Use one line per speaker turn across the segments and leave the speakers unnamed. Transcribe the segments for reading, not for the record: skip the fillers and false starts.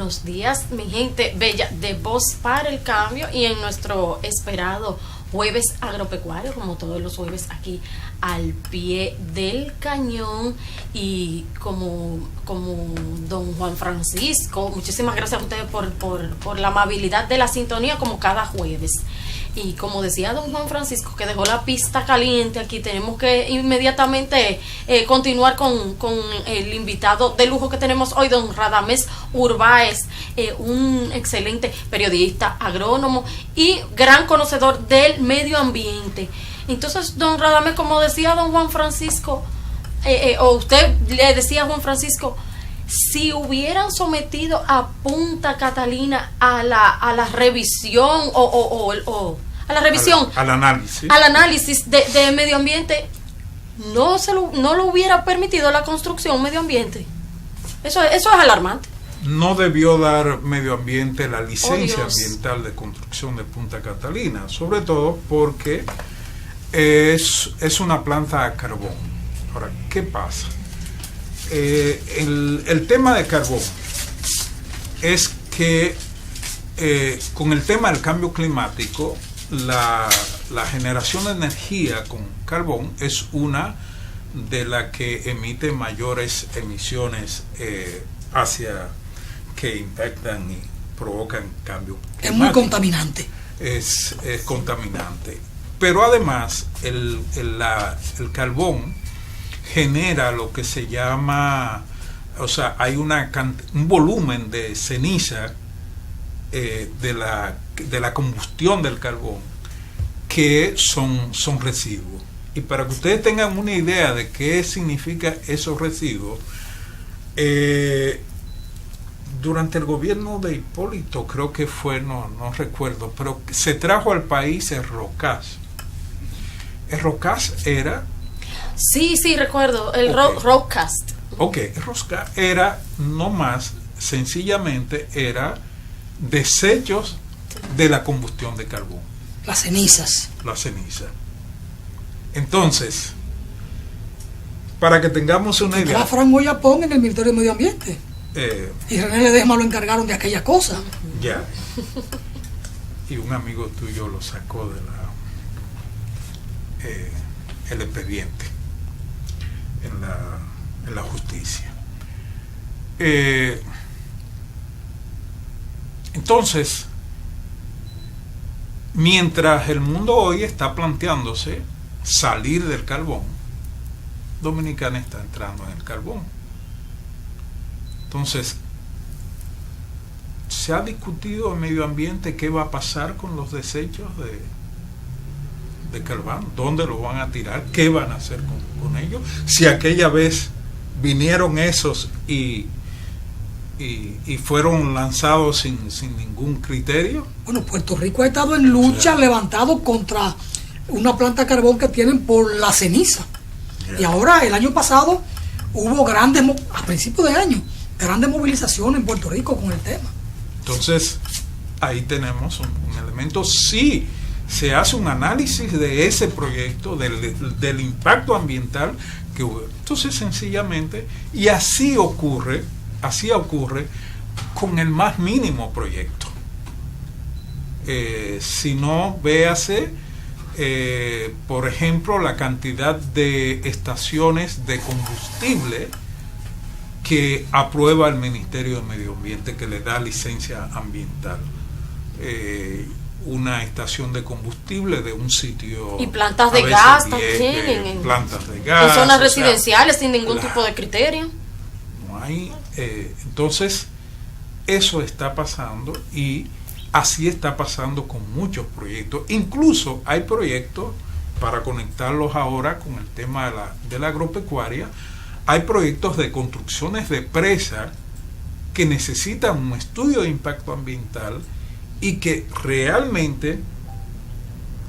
buenos días, mi gente bella de Voz para el Cambio y en nuestro esperado jueves agropecuario, como todos los jueves aquí al pie del cañón. Y como don Juan Francisco, muchísimas gracias a ustedes por la amabilidad de la sintonía como cada jueves. Y como decía don Juan Francisco, que dejó la pista caliente aquí, tenemos que inmediatamente continuar con el invitado de lujo que tenemos hoy, don Radamés Urbáez, un excelente periodista, agrónomo y gran conocedor del medio ambiente. Entonces, don Radamés, como decía don Juan Francisco, o usted le decía a Juan Francisco, si hubieran sometido a Punta Catalina a la revisión a la revisión, al análisis de medio ambiente, no lo hubiera permitido la construcción medio ambiente. Eso es alarmante.
No debió dar medio ambiente la licencia ambiental de construcción de Punta Catalina, sobre todo porque es una planta a carbón. Ahora, ¿qué pasa? El tema de carbón es que con el tema del cambio climático, la generación de energía con carbón es una de las que emite mayores emisiones que impactan y provocan cambio climático.
Es muy contaminante.
Es contaminante. Pero además el carbón genera lo que se llama, o sea, hay un volumen de ceniza de la combustión del carbón que son residuos. Y para que ustedes tengan una idea de qué significa esos residuos, durante el gobierno de Hipólito, creo que fue, no recuerdo, pero se trajo al país el ROCAS. El ROCAS era...
Sí, recuerdo, el Roadcast.
Ok, el ROCAS era no más, sencillamente era desechos de la combustión de carbón.
Las cenizas.
Entonces, para que tengamos una idea...
La Fran Goyapón en el Ministerio de Medio Ambiente. Y René Ledesma lo encargaron de aquella cosa.
Ya. Y un amigo tuyo lo sacó de el expediente en la justicia. Entonces, mientras el mundo hoy está planteándose salir del carbón, Dominicana está entrando en el carbón. Entonces, se ha discutido en medio ambiente qué va a pasar con los desechos de carbón, dónde los van a tirar, qué van a hacer con ellos, si aquella vez vinieron esos y fueron lanzados sin ningún criterio.
Bueno, Puerto Rico ha estado en lucha, levantado contra una planta de carbón que tienen por la ceniza. Y ahora, el año pasado, hubo a principios de año, grandes movilizaciones en Puerto Rico con el tema.
Entonces, ahí tenemos un elemento. Sí, se hace un análisis de ese proyecto, del impacto ambiental que hubo. Entonces, sencillamente, y así ocurre con el más mínimo proyecto. Si no, véase, por ejemplo, la cantidad de estaciones de combustible que aprueba el Ministerio de Medio Ambiente, que le da licencia ambiental. Una estación de combustible de un sitio,
y plantas de gas también,
plantas de gas
en zonas residenciales, sin ningún tipo de criterio.
No hay, entonces eso está pasando, y así está pasando con muchos proyectos. Incluso hay proyectos, para conectarlos ahora con el tema de la agropecuaria, hay proyectos de construcciones de presas que necesitan un estudio de impacto ambiental, y que realmente,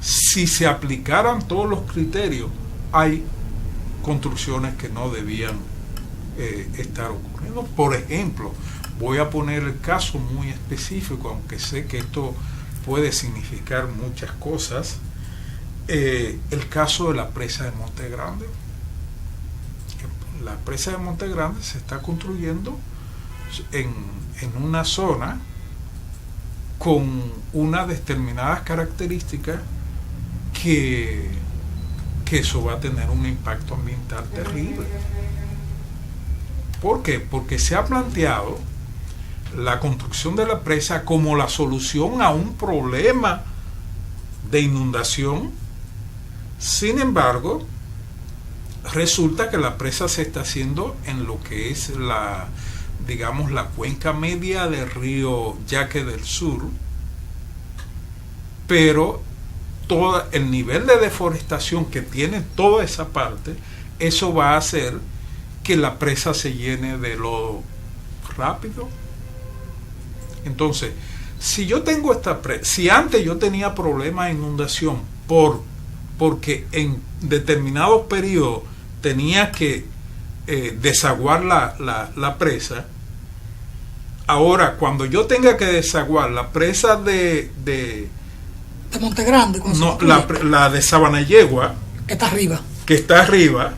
si se aplicaran todos los criterios, hay construcciones que no debían estar ocurriendo. Por ejemplo, voy a poner el caso muy específico, aunque sé que esto puede significar muchas cosas. El caso de la presa de Monte Grande. La presa de Monte Grande se está construyendo en una zona con unas determinadas características que eso va a tener un impacto ambiental terrible. ¿Por qué? Porque se ha planteado la construcción de la presa como la solución a un problema de inundación. Sin embargo, resulta que la presa se está haciendo en lo que es la cuenca media del río Yaque del Sur, pero todo el nivel de deforestación que tiene toda esa parte, eso va a hacer que la presa se llene de lodo rápido. Entonces, si yo tengo esta presa, si antes yo tenía problemas de inundación porque en determinados periodos tenía que desaguar la presa, ahora cuando yo tenga que desaguar la presa de
Monte Grande,
no, la de Sabanayegua,
que está arriba,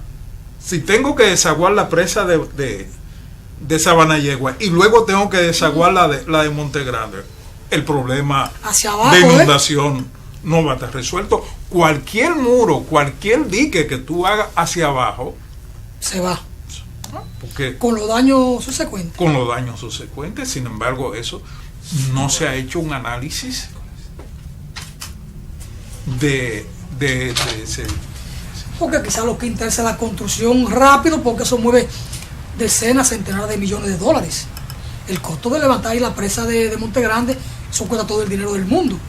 si tengo que desaguar la presa de Sabanayegua y luego tengo que desaguar la de Monte Grande, el problema
hacia abajo,
de inundación no va a estar resuelto. Cualquier muro, cualquier dique que tú hagas hacia abajo
se va,
porque
con los daños subsecuentes. Sin embargo, eso no se ha hecho un análisis de ese.
Porque
quizás lo que interesa es la construcción rápido, porque eso mueve decenas, centenares de millones de dólares. El costo de levantar ahí la presa de Monte Grande, eso cuesta todo el dinero del mundo.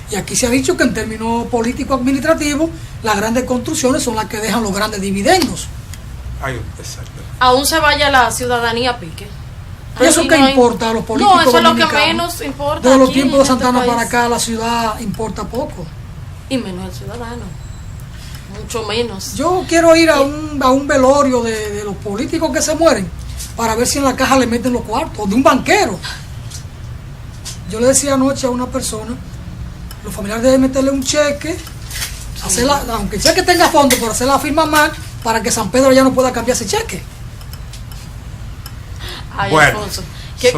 Y aquí se ha dicho que en términos político-administrativos, las grandes construcciones son las que dejan los grandes dividendos.
Ay, exacto.
Aún se vaya la ciudadanía a pique.
¿Eso qué importa a los políticos?
No, eso es lo que menos importa.
Desde los tiempos de Santana para acá, la ciudad importa poco.
Y menos el ciudadano. Mucho menos.
Yo quiero ir a un velorio de los políticos que se mueren para ver si en la caja le meten los cuartos, de un banquero. Yo le decía anoche a una persona, los familiares deben meterle un cheque, aunque el cheque tenga fondo, pero hacer la firma mal para que San Pedro ya no pueda cambiar ese cheque.
Ay,
bueno,
Alfonso. ¿Qué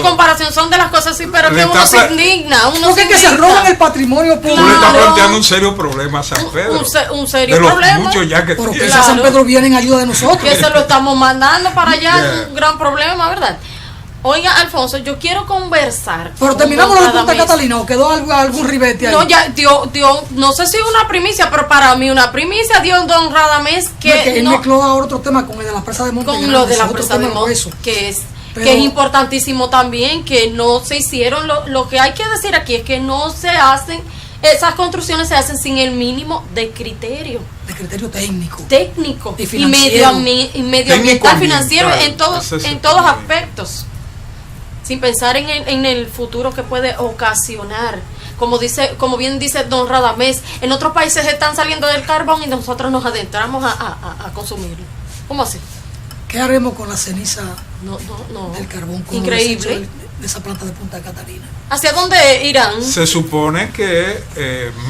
comparación? Son de las cosas así, pero que uno se indigna.
Porque es que se roban el patrimonio público.
Tú le estás planteando un serio problema a San Pedro.
Un serio problema.
Muchos ya que
pero que San Pedro viene en ayuda de nosotros.
Que se lo estamos mandando para allá, un gran problema, ¿verdad? Oiga, Alfonso, yo quiero conversar.
Pero terminamos la Punta Catalina, ¿o quedó algún ribete ahí?
No, ya dio, no sé si una primicia, pero para mí una primicia dio don Radamés que
él mezcló ahora otro tema con el de la presa de Monte Grande.
Con lo de la presa de Monte, que es importantísimo también, que no se hicieron, lo que hay que decir aquí es que no se hacen, esas construcciones se hacen sin el mínimo de criterio.
De criterio técnico.
Y medioambiental, financiero, en todos aspectos. Sin pensar en el futuro que puede ocasionar. Como bien dice don Radamés, en otros países están saliendo del carbón y nosotros nos adentramos a consumirlo. ¿Cómo así?
¿Qué haremos con la ceniza
no.
del carbón?
Increíble.
De esa planta de Punta Catalina.
¿Hacia dónde irán?
Se supone que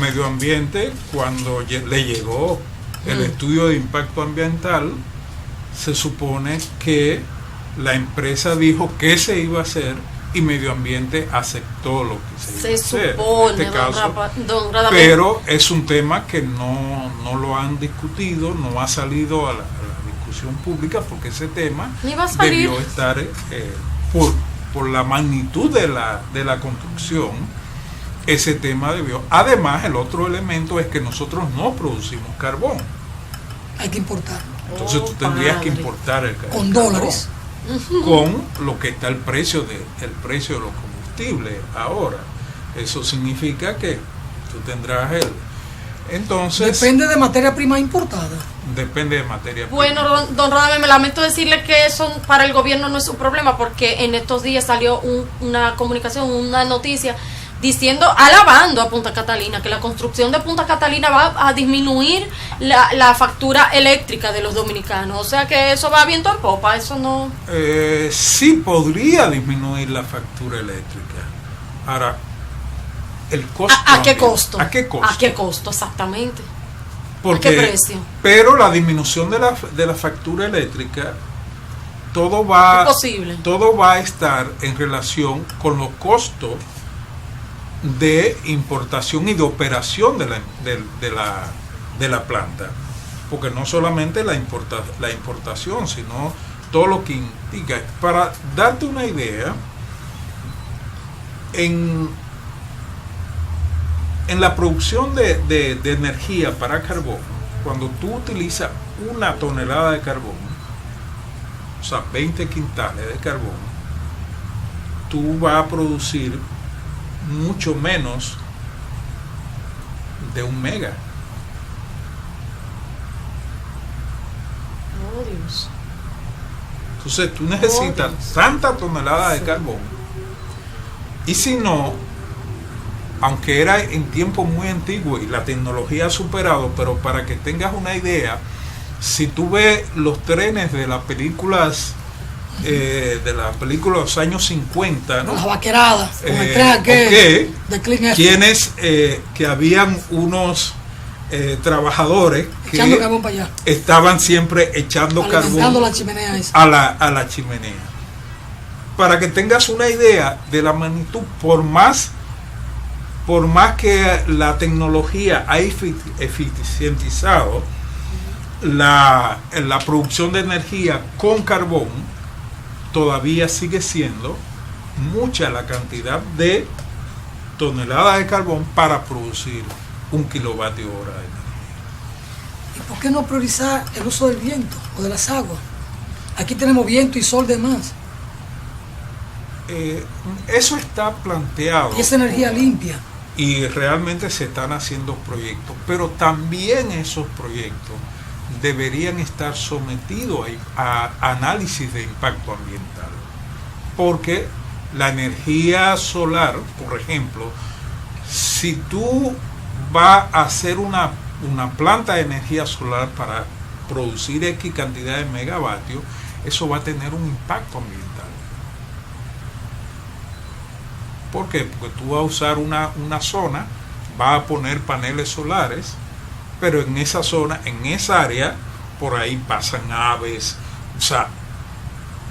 Medio Ambiente, cuando le llegó el estudio de impacto ambiental, se supone que la empresa dijo que se iba a hacer y Medio Ambiente aceptó lo que se iba a hacer.
Supone,
en este caso,
don Radamés.
pero es un tema que no lo han discutido, no ha salido a la discusión pública porque ese tema debió estar por la magnitud de la construcción. Ese tema debió. Además, el otro elemento es que nosotros no producimos carbón.
Hay que importarlo.
Entonces tú tendrías que importar el carbón.
Con dólares.
Con lo que está el precio de los combustibles ahora. Eso significa que tú tendrás entonces
depende de materia prima importada.
Depende de materia prima.
Bueno, don Radamés, me lamento decirle que eso para el gobierno no es un problema, porque en estos días salió una comunicación, una noticia alabando a Punta Catalina, que la construcción de Punta Catalina va a disminuir la factura eléctrica de los dominicanos. O sea que eso va viento en popa, eso no.
Sí podría disminuir la factura eléctrica. Ahora, el costo.
¿A qué costo?
¿A qué costo?
¿A qué costo exactamente?
Porque,
¿a qué precio?
Pero la disminución de la factura eléctrica todo va,
Imposible.
todo va a estar en relación con los costos de importación y de operación de la planta, porque no solamente la importación, sino todo lo que implica. Para darte una idea, en la producción de energía para carbón, cuando tú utilizas una tonelada de carbón, o sea, 20 quintales de carbón, tú vas a producir mucho menos de 1 mega.
Oh, Dios.
Entonces tú necesitas tanta tonelada de carbón, y si no, aunque era en tiempo muy antiguo y la tecnología ha superado, pero para que tengas una idea, si tú ves los trenes de las películas de los años 50, ¿no?
Las vaqueradas, con el tren aquel de Clint Eastwood,
quienes que habían unos trabajadores que
echando carbón para allá,
estaban siempre echando
alimentando
carbón
la chimenea esa.
a la chimenea. Para que tengas una idea de la magnitud, por más que la tecnología ha eficientizado la producción de energía con carbón, todavía sigue siendo mucha la cantidad de toneladas de carbón para producir 1 kilovatio hora de energía.
¿Y por qué no priorizar el uso del viento o de las aguas? Aquí tenemos viento y sol de más.
Eso está planteado.
Y esa energía limpia.
Y realmente se están haciendo proyectos, pero también esos proyectos deberían estar sometidos a análisis de impacto ambiental, porque la energía solar, por ejemplo, si tú vas a hacer una planta de energía solar para producir X cantidad de megavatios, eso va a tener un impacto ambiental. ¿Por qué? Porque tú vas a usar una zona, vas a poner paneles solares, pero en esa zona, en esa área, por ahí pasan aves, o sea,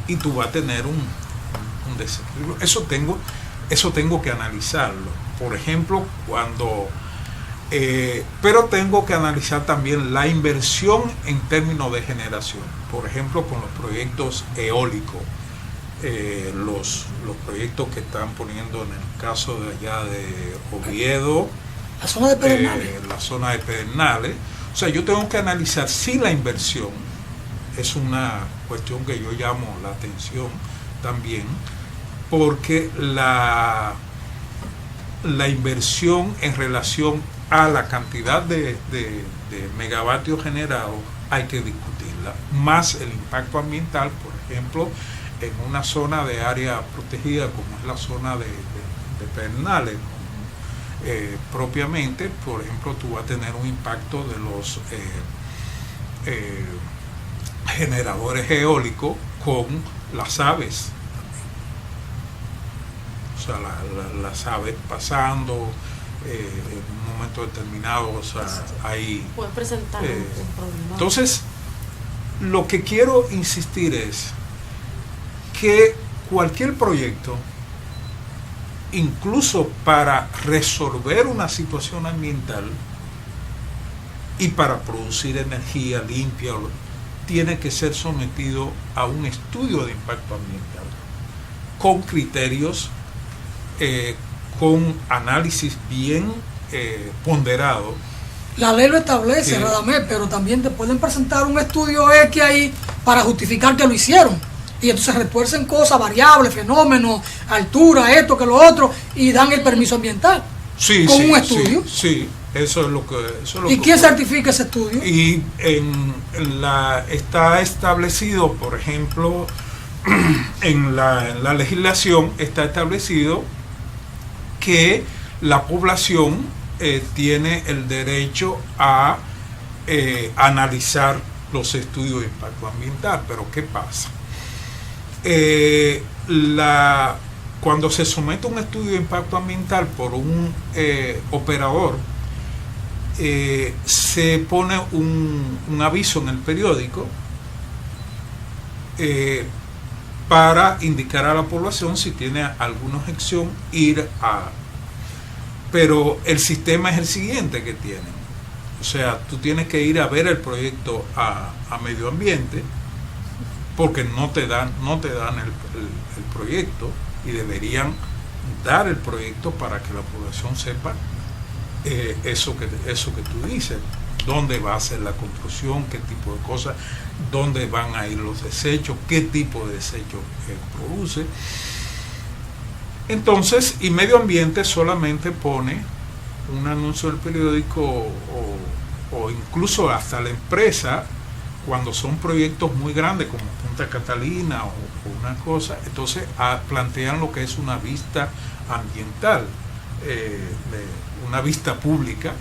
y tú vas a tener un desequilibrio. Eso tengo que analizarlo. Por ejemplo, pero tengo que analizar también la inversión en términos de generación. Por ejemplo, con los proyectos eólicos. Los proyectos que están poniendo en el caso de allá de Oviedo,
la zona de Pedernales.
La zona de Pedernales. O sea, yo tengo que analizar si la inversión es una cuestión que yo llamo la atención también, porque la inversión en relación a la cantidad de megavatios generados hay que discutirla, más el impacto ambiental, por ejemplo, en una zona de área protegida como es la zona de Pedernales, propiamente. Por ejemplo, tú vas a tener un impacto de los generadores eólicos con las aves, o sea, las aves pasando en un momento determinado, o sea, ahí
puede presentar un problema.
Entonces, lo que quiero insistir es que cualquier proyecto, incluso para resolver una situación ambiental y para producir energía limpia, tiene que ser sometido a un estudio de impacto ambiental con criterios, con análisis bien ponderado.
La ley lo establece, Radamés, pero también te pueden presentar un estudio X ahí para justificar que lo hicieron. Y entonces retuercen cosas, variables, fenómenos, altura, esto, que lo otro, y dan el permiso ambiental.
Sí,
con
sí,
un estudio.
Sí, eso es lo que...
¿Y quién certifica ese estudio?
Y está establecido, por ejemplo, en la legislación está establecido que la población tiene el derecho a analizar los estudios de impacto ambiental. Pero ¿qué pasa? Cuando se somete un estudio de impacto ambiental por un operador, se pone un aviso en el periódico para indicar a la población si tiene alguna objeción, pero el sistema es el siguiente que tienen. O sea, tú tienes que ir a ver el proyecto a medio ambiente, porque no te dan el proyecto, y deberían dar el proyecto para que la población sepa eso que tú dices, dónde va a ser la construcción, qué tipo de cosas, dónde van a ir los desechos, qué tipo de desechos produce. Entonces, y medio ambiente solamente pone un anuncio del periódico o incluso hasta la empresa, cuando son proyectos muy grandes como Punta Catalina o una cosa, entonces plantean lo que es una vista ambiental, una vista pública,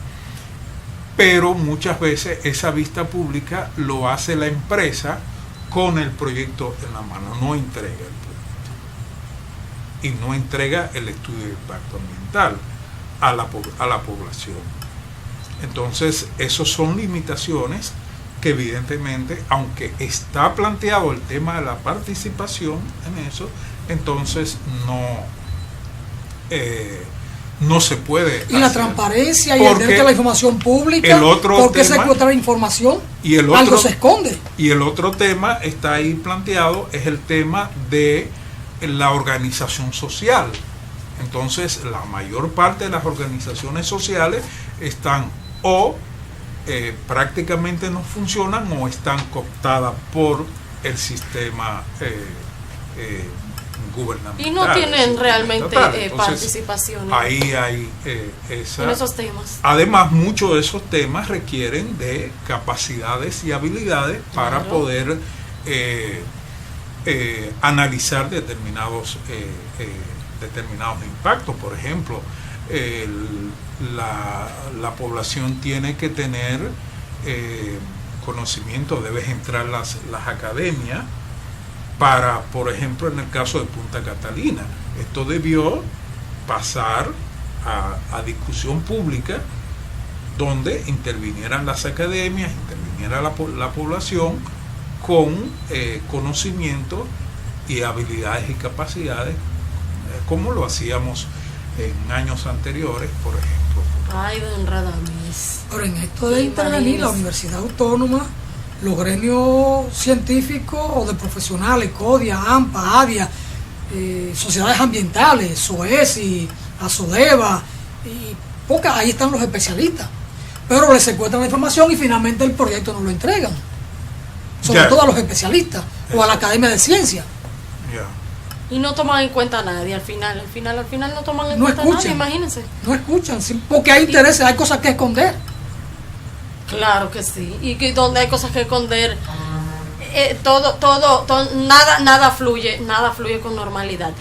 pero muchas veces esa vista pública lo hace la empresa con el proyecto en la mano, no entrega el proyecto y no entrega el estudio de impacto ambiental a la población. Entonces, esas son limitaciones que evidentemente, aunque está planteado el tema de la participación en eso, entonces no se puede
y la
hacer.
transparencia y el derecho a la información pública, ¿por qué secuestrar información?
Y
algo se esconde.
Y el otro tema está ahí planteado, es el tema de la organización social. Entonces, la mayor parte de las organizaciones sociales están prácticamente no funcionan o están cooptadas por el sistema gubernamental.
Y no tienen realmente
Entonces,
participación
ahí hay
en esos temas.
Además, muchos de esos temas requieren de capacidades y habilidades para poder analizar determinados impactos. Por ejemplo, la población tiene que tener conocimiento, debes entrar las academias para, por ejemplo, en el caso de Punta Catalina, esto debió pasar a discusión pública, donde intervinieran las academias, interviniera la población con conocimiento y habilidades y capacidades, como lo hacíamos en años anteriores, por ejemplo.
Ay, don Radames.
Pero en esto de intervenir la Universidad Autónoma, los gremios científicos o de profesionales, CODIA, AMPA, ADIA, sociedades ambientales, SOESI, ASODEVA, y ahí están los especialistas. Pero les secuestran la información y finalmente el proyecto no lo entregan. Sobre todo a los especialistas o a la Academia de Ciencias.
Y no toman en cuenta a nadie al final no toman en cuenta a nadie, imagínense.
No escuchan, porque hay intereses, hay cosas que esconder.
Claro que sí, y que donde hay cosas que esconder, nada fluye con normalidad.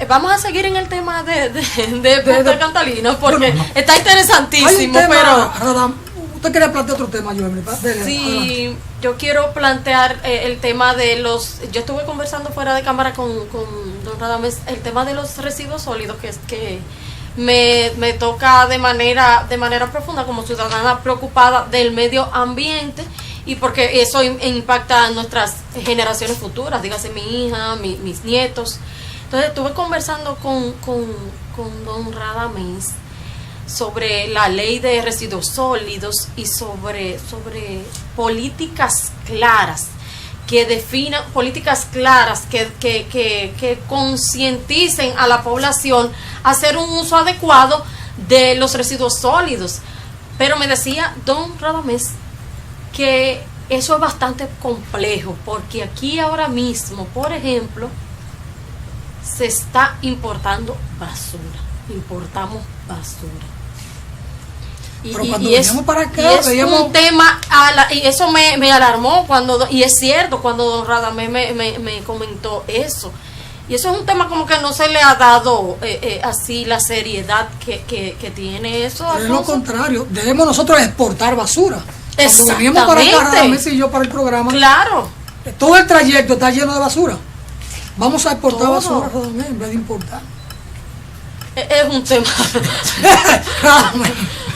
Vamos a seguir en el tema de Punta Catalina, porque está interesantísimo.
Hay un tema, pero usted quería plantear otro tema, Joemily.
Sí,
adelante.
yo quiero plantear el tema de yo estuve conversando fuera de cámara con don Radames, el tema de los residuos sólidos, que me toca de manera profunda como ciudadana preocupada del medio ambiente, y porque eso impacta a nuestras generaciones futuras, dígase mi hija, mis nietos. Entonces estuve conversando con don Radames sobre la ley de residuos sólidos y sobre políticas claras que definan, políticas claras que concienticen a la población a hacer un uso adecuado de los residuos sólidos. Pero me decía don Radames que eso es bastante complejo, porque aquí ahora mismo, por ejemplo, se está importando basura, importamos basura. Y es un tema, y eso me alarmó y es cierto cuando don Radames me comentó eso. Y eso es un tema como que no se le ha dado así la seriedad que tiene eso.
Pero es lo contrario, debemos nosotros exportar basura. Cuando veníamos para acá, Radames y yo para el programa,
claro,
todo el trayecto está lleno de basura. Vamos a exportar basura, Radames, en vez de importar.
Es un tema.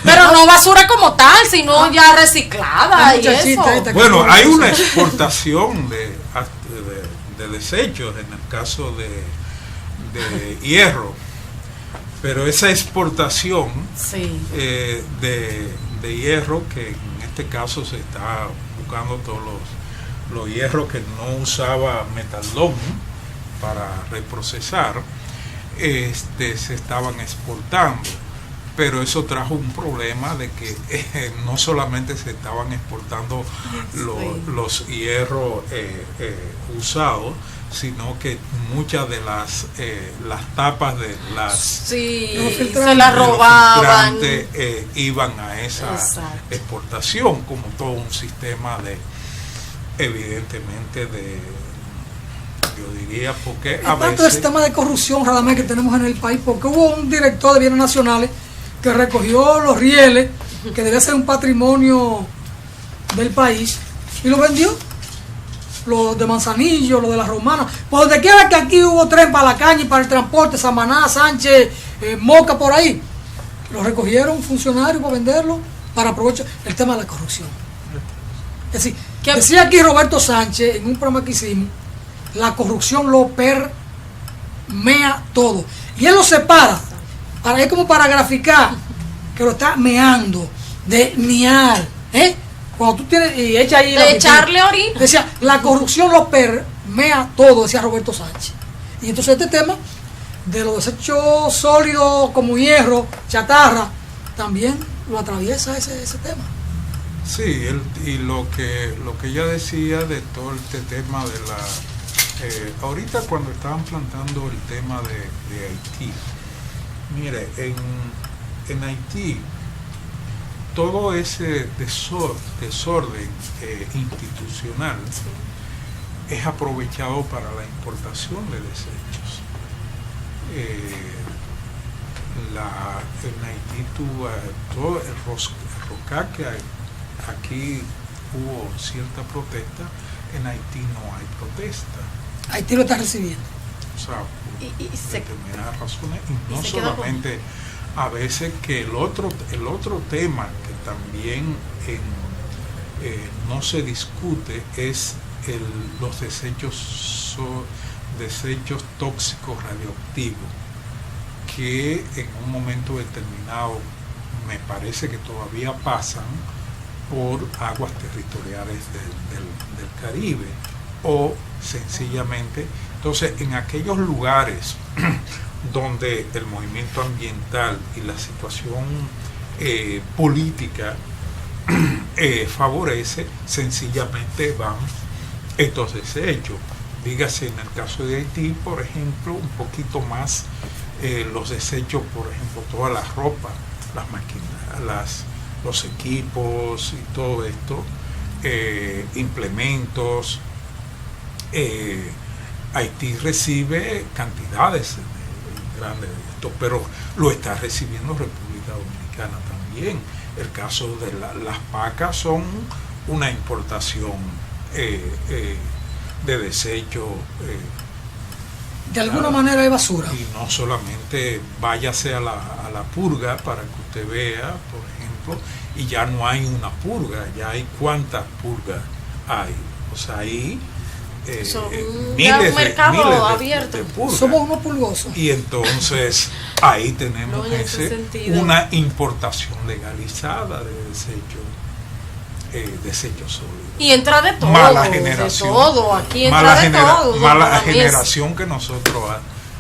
Pero no basura como tal, sino ya reciclada y eso.
Bueno, hay una exportación de desechos, en el caso de hierro, pero esa exportación
Sí.
de hierro, que en este caso se está buscando todos los hierros que no usaba Metaldón para reprocesar, se estaban exportando, pero eso trajo un problema de que no solamente se estaban exportando los hierros usados, sino que muchas de las tapas de las
Sí,
Los
se la
de los
robaban.
filtrantes, iban a esa
Exacto.
exportación, como todo un sistema evidentemente yo diría, porque a
Tanto el
veces
sistema de corrupción, Radamés, que tenemos en el país, porque hubo un director de bienes nacionales que recogió los rieles, que debía ser un patrimonio del país, y lo vendió. Los de Manzanillo, los de la Romana, por donde quiera que aquí hubo tren para la caña y para el transporte, Samaná, Sánchez, Moca, por ahí, lo recogieron funcionarios para venderlo, para aprovechar el tema de la corrupción. Es decir,
¿Qué?
decía aquí Roberto Sánchez en un programa que hicimos, la corrupción lo permea todo. Y él lo separa, es como para graficar que lo está meando, de mear, cuando tú tienes, y echa ahí
De echarle orina.
decía, la corrupción lo permea todo, decía Roberto Sánchez. Y entonces este tema de los desechos sólidos como hierro, chatarra, también lo atraviesa ese tema.
sí, y lo que ella decía de todo este tema de la ahorita cuando estaban plantando el tema de Haití, mire, en Haití todo ese desorden institucional es aprovechado para la importación de desechos. En Haití tuvo todo el ROCAC, que aquí hubo cierta protesta, en Haití no hay protesta.
Haití lo está recibiendo.
O sea, por
Y se-
determinadas razones, y no
y se queda con-
solamente a veces que el otro tema que también no se discute es los desechos tóxicos radioactivos, que en un momento determinado me parece que todavía pasan por aguas territoriales del Caribe, o sencillamente, entonces en aquellos lugares donde el movimiento ambiental y la situación política favorece, sencillamente van estos desechos. Dígase en el caso de Haití, por ejemplo, un poquito más los desechos, por ejemplo, toda la ropa, las máquinas, los equipos y todo esto, implementos. Haití recibe cantidades grandes de esto, pero lo está recibiendo República Dominicana también. El caso de las pacas son una importación de desecho.
De alguna manera hay basura.
Y no solamente váyase a la purga para que usted vea, por ejemplo, y ya no hay una purga, ya hay cuántas purgas hay. O sea, hay
un mercado abierto.
de purgas.
Somos unos pulgosos.
Y entonces ahí tenemos
No, en ese sentido.
una importación legalizada de desechos sólidos.
Y entra de todo.
Mala generación.
De todo. Aquí entra
mala
de todo.
mala
Para mí es-
generación que nosotros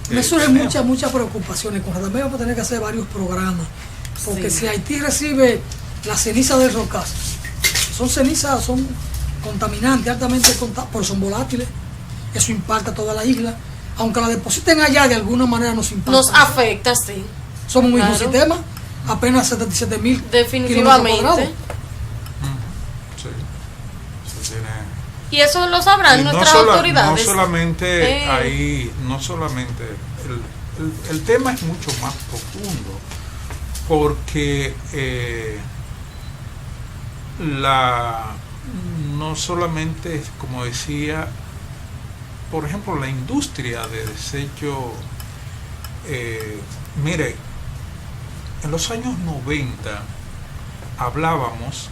Me surgen
tenemos.
muchas preocupaciones. Con Radamés vamos a tener que hacer varios programas. Porque
Sí.
si Haití recibe la ceniza del Rocas, son cenizas, son contaminantes, altamente contaminantes, son volátiles. Eso impacta a toda la isla. Aunque la depositen allá, de alguna manera nos impacta.
Nos afecta, sí.
Somos un
Claro.
ecosistema, apenas 77.000
Definitivamente.
Sí. Eso tiene-
Y eso lo sabrán
y
nuestras
no
autoridades.
solamente
Eh.
ahí, no solamente el tema es mucho más profundo, porque no solamente, como decía, por ejemplo, la industria de desecho, mire, en los años 90 hablábamos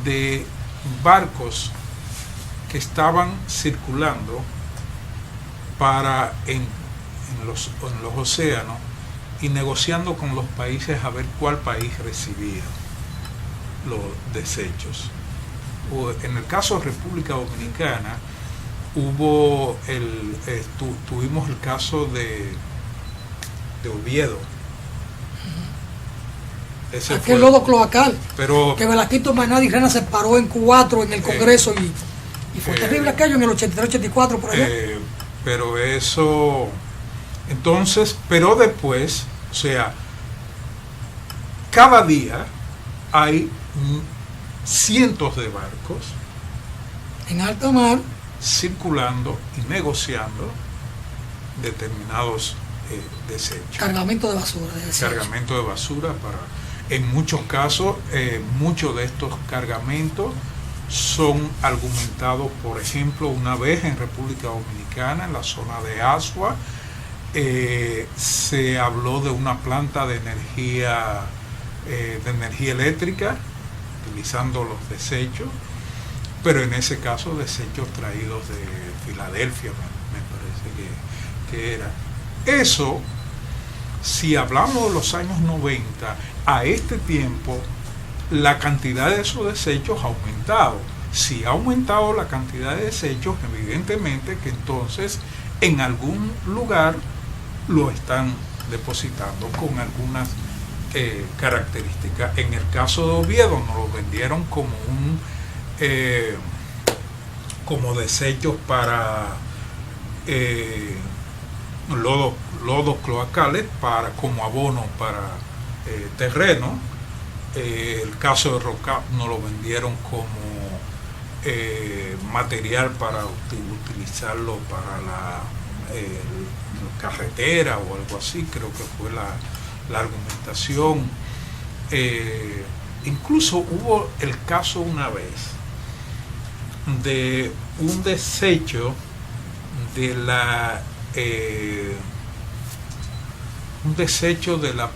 de barcos que estaban circulando para en los océanos y negociando con los países a ver cuál país recibía los desechos. En el caso de República Dominicana tuvimos el caso de Oviedo. Ese
aquel lodo cloacal,
pero
que Velasquito Maynard y Rena se paró en 4 en el Congreso y fue terrible aquello en el 83-84 por allá.
Pero eso, entonces, pero después, o sea, cada día hay cientos de barcos
en alta mar
circulando y negociando determinados desechos.
Cargamento de basura.
Cargamento de basura en muchos casos, muchos de estos cargamentos son argumentados, por ejemplo, una vez en República Dominicana, en la zona de Asua, se habló de una planta de energía eléctrica, utilizando los desechos, pero en ese caso desechos traídos de Filadelfia, me parece que era. Eso, si hablamos de los años 90, a este tiempo, la cantidad de esos desechos ha aumentado. Si ha aumentado la cantidad de desechos, evidentemente que entonces en algún lugar lo están depositando con algunas características. En el caso de Oviedo nos lo vendieron como como desechos para lodos cloacales, como abono para terreno. El caso de Roca nos lo vendieron como material para utilizarlo para la carretera o algo así, creo que fue la argumentación. Incluso hubo el caso una vez de un desecho de la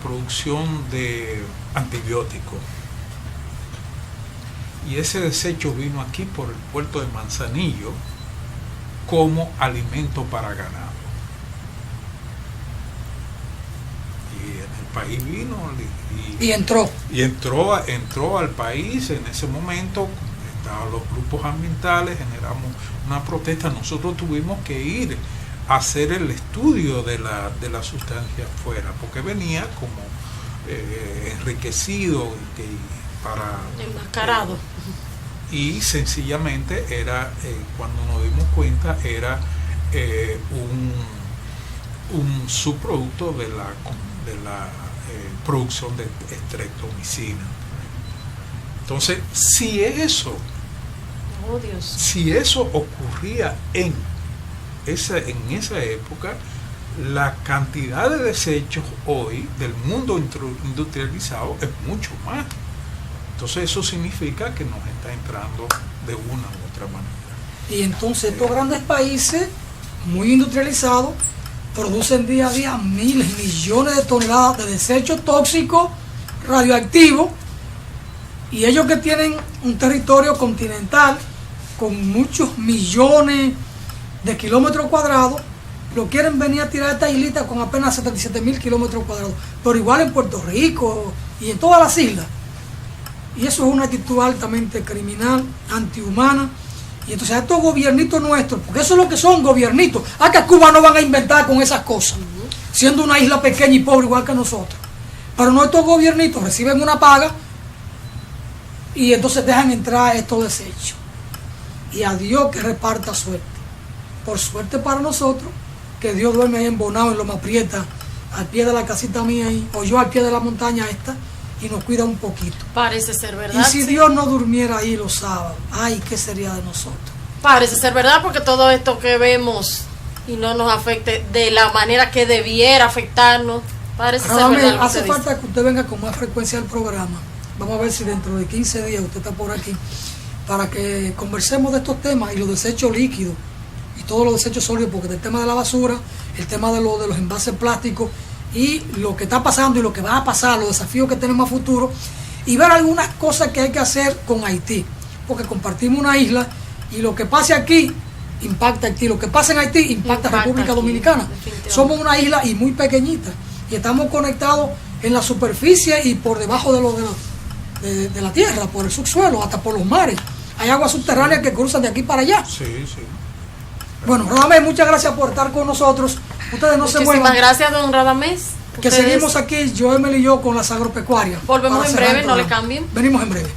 producción de antibióticos, y ese desecho vino aquí por el puerto de Manzanillo como alimento para ganado, y en el país vino y entró al país. En ese momento estaban los grupos ambientales, generamos una protesta, nosotros tuvimos que ir a hacer el estudio de la sustancia afuera, porque venía como enriquecido para
enmascarado,
y sencillamente era, cuando nos dimos cuenta, era un subproducto de la producción de streptomicina. Entonces, si eso ocurría en esa época, la cantidad de desechos hoy del mundo industrializado es mucho más. Entonces eso significa que nos está entrando de una u otra manera.
Y entonces estos grandes países muy industrializados producen día a día miles y millones de toneladas de desechos tóxicos, radioactivos, y ellos que tienen un territorio continental con muchos millones de kilómetros cuadrados, lo quieren venir a tirar a esta islita con apenas 77.000 kilómetros cuadrados, pero igual en Puerto Rico y en todas las islas. Y eso es una actitud altamente criminal, antihumana. Y entonces a estos gobiernitos nuestros, porque eso es lo que son, gobiernitos, que a Cuba no van a inventar con esas cosas, siendo una isla pequeña y pobre igual que nosotros. Pero nuestros gobiernitos reciben una paga y entonces dejan entrar estos desechos. Y a Dios que reparta suerte. Por suerte para nosotros, que Dios duerme ahí embonado en Loma Prieta, al pie de la casita mía ahí, o yo al pie de la montaña esta, y nos cuida un poquito.
Parece ser verdad.
Y si Dios no durmiera ahí los sábados, ay, ¿qué sería de nosotros?
Parece ser verdad, porque todo esto que vemos y no nos afecte de la manera que debiera afectarnos, parece ser verdad.
Hace falta que usted venga con más frecuencia al programa. Vamos a ver si dentro de 15 días usted está por aquí, para que conversemos de estos temas y los desechos líquidos y todos los desechos sólidos, porque el tema de la basura, el tema de los envases plásticos y lo que está pasando y lo que va a pasar, los desafíos que tenemos a futuro, y ver algunas cosas que hay que hacer con Haití, porque compartimos una isla y lo que pase aquí impacta Haití. Lo que pasa en Haití impacta a República
aquí,
Dominicana. Somos una isla y muy pequeñita. Y estamos conectados en la superficie y por debajo de la tierra, por el subsuelo, hasta por los mares. Hay aguas subterráneas que cruzan de aquí para allá.
Sí, sí.
Bueno, Radamés, muchas gracias por estar con nosotros. Ustedes no se muevan.
Muchísimas gracias, don Radamés.
Que
Ustedes-
seguimos aquí, Joemel y yo, con las agropecuarias.
Volvemos
Para
en
cerrar
breve,
el
no le
programa.
cambien.
Venimos en breve.